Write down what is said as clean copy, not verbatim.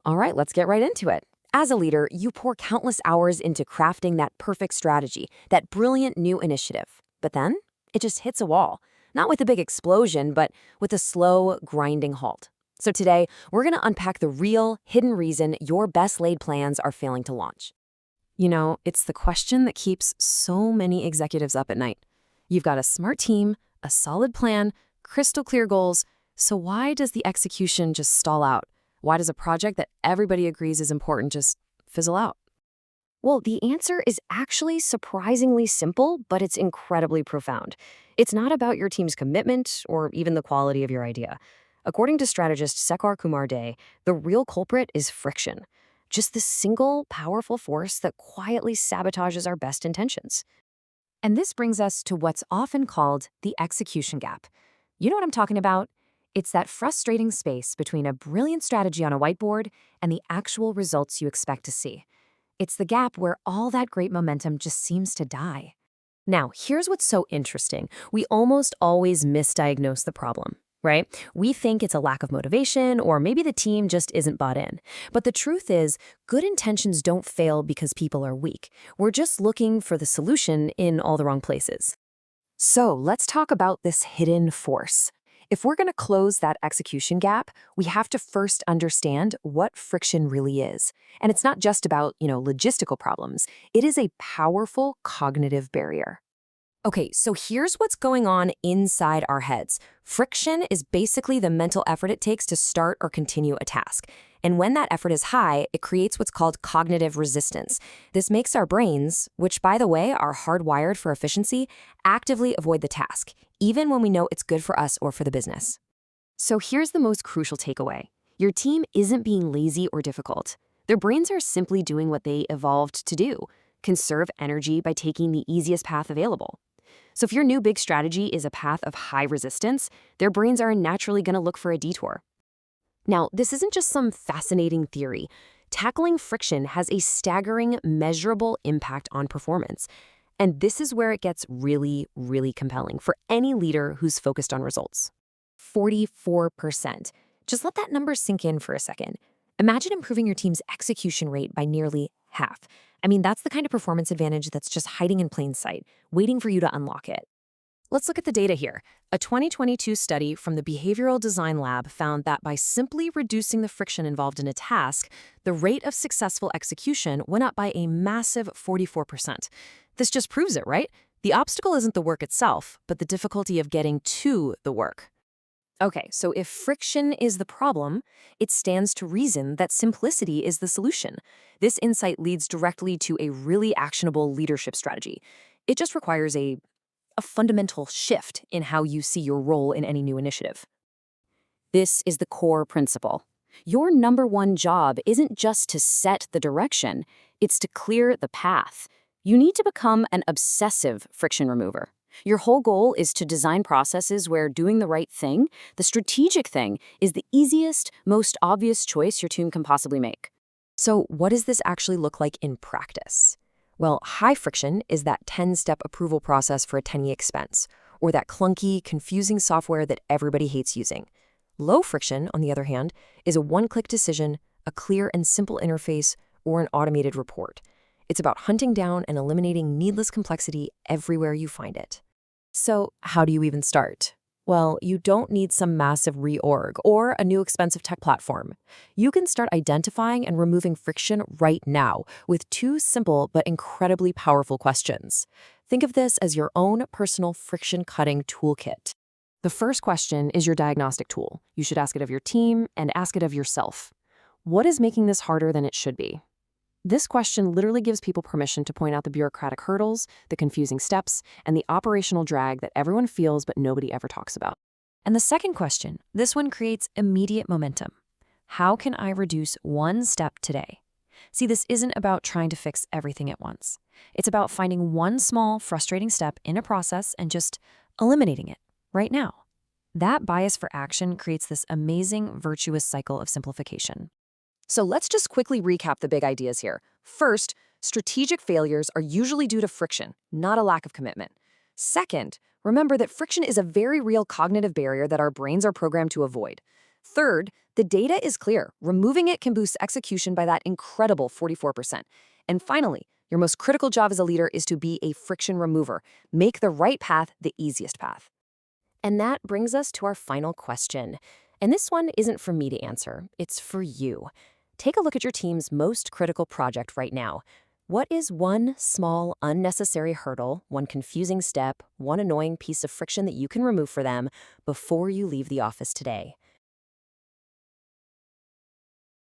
All right, let's get right into it. As a leader, you pour countless hours into crafting that perfect strategy, that brilliant new initiative. But then, it just hits a wall. Not with a big explosion, but with a slow, grinding halt. So today, we're going to unpack the real, hidden reason your best laid plans are failing to launch. You know, it's the question that keeps so many executives up at night. You've got a smart team, a solid plan, crystal clear goals, so why does the execution just stall out? Why does a project that everybody agrees is important just fizzle out? Well, the answer is actually surprisingly simple, but it's incredibly profound. It's not about your team's commitment or even the quality of your idea. According to strategist Sekhar, the real culprit is friction. Just the single, powerful force that quietly sabotages our best intentions. And this brings us to what's often called the execution gap. You know what I'm talking about? It's that frustrating space between a brilliant strategy on a whiteboard and the actual results you expect to see. It's the gap where all that great momentum just seems to die. Now, here's what's so interesting. We almost always misdiagnose the problem, right? We think it's a lack of motivation, or maybe the team just isn't bought in. But the truth is, good intentions don't fail because people are weak. We're just looking for the solution in all the wrong places. So let's talk about this hidden force. If we're going to close that execution gap, we have to first understand what friction really is. And it's not just about, logistical problems. It is a powerful cognitive barrier. Okay, so here's what's going on inside our heads. Friction is basically the mental effort it takes to start or continue a task. And when that effort is high, it creates what's called cognitive resistance. This makes our brains, which by the way are hardwired for efficiency, actively avoid the task, even when we know it's good for us or for the business. So here's the most crucial takeaway. Your team isn't being lazy or difficult. Their brains are simply doing what they evolved to do: conserve energy by taking the easiest path available. So if your new big strategy is a path of high resistance, their brains are naturally going to look for a detour. Now, this isn't just some fascinating theory. Tackling friction has a staggering, measurable impact on performance. And this is where it gets really, really compelling for any leader who's focused on results. 44%. Just let that number sink in for a second. Imagine improving your team's execution rate by nearly half. I mean, that's the kind of performance advantage that's just hiding in plain sight, waiting for you to unlock it. Let's look at the data here. A 2022 study from the Behavioral Design Lab found that by simply reducing the friction involved in a task, the rate of successful execution went up by a massive 44%. This just proves it, right? The obstacle isn't the work itself, but the difficulty of getting to the work. Okay, so if friction is the problem, it stands to reason that simplicity is the solution. This insight leads directly to a really actionable leadership strategy. It just requires a fundamental shift in how you see your role in any new initiative. This is the core principle. Your number one job isn't just to set the direction, it's to clear the path. You need to become an obsessive friction remover. Your whole goal is to design processes where doing the right thing, the strategic thing, is the easiest, most obvious choice your team can possibly make. So what does this actually look like in practice? Well, high friction is that 10-step approval process for a tiny expense, or that clunky, confusing software that everybody hates using. Low friction, on the other hand, is a one-click decision, a clear and simple interface, or an automated report. It's about hunting down and eliminating needless complexity everywhere you find it. So how do you even start? Well, you don't need some massive reorg or a new expensive tech platform. You can start identifying and removing friction right now with two simple but incredibly powerful questions. Think of this as your own personal friction-cutting toolkit. The first question is your diagnostic tool. You should ask it of your team and ask it of yourself. What is making this harder than it should be? This question literally gives people permission to point out the bureaucratic hurdles, the confusing steps, and the operational drag that everyone feels but nobody ever talks about. And the second question, this one creates immediate momentum. How can I reduce one step today? See, this isn't about trying to fix everything at once. It's about finding one small, frustrating step in a process and just eliminating it right now. That bias for action creates this amazing, virtuous cycle of simplification. So let's just quickly recap the big ideas here. First, strategic failures are usually due to friction, not a lack of commitment. Second, remember that friction is a very real cognitive barrier that our brains are programmed to avoid. Third, the data is clear. Removing it can boost execution by that incredible 44%. And finally, your most critical job as a leader is to be a friction remover. Make the right path the easiest path. And that brings us to our final question. And this one isn't for me to answer, it's for you. Take a look at your team's most critical project right now. What is one small, unnecessary hurdle, one confusing step, one annoying piece of friction that you can remove for them before you leave the office today?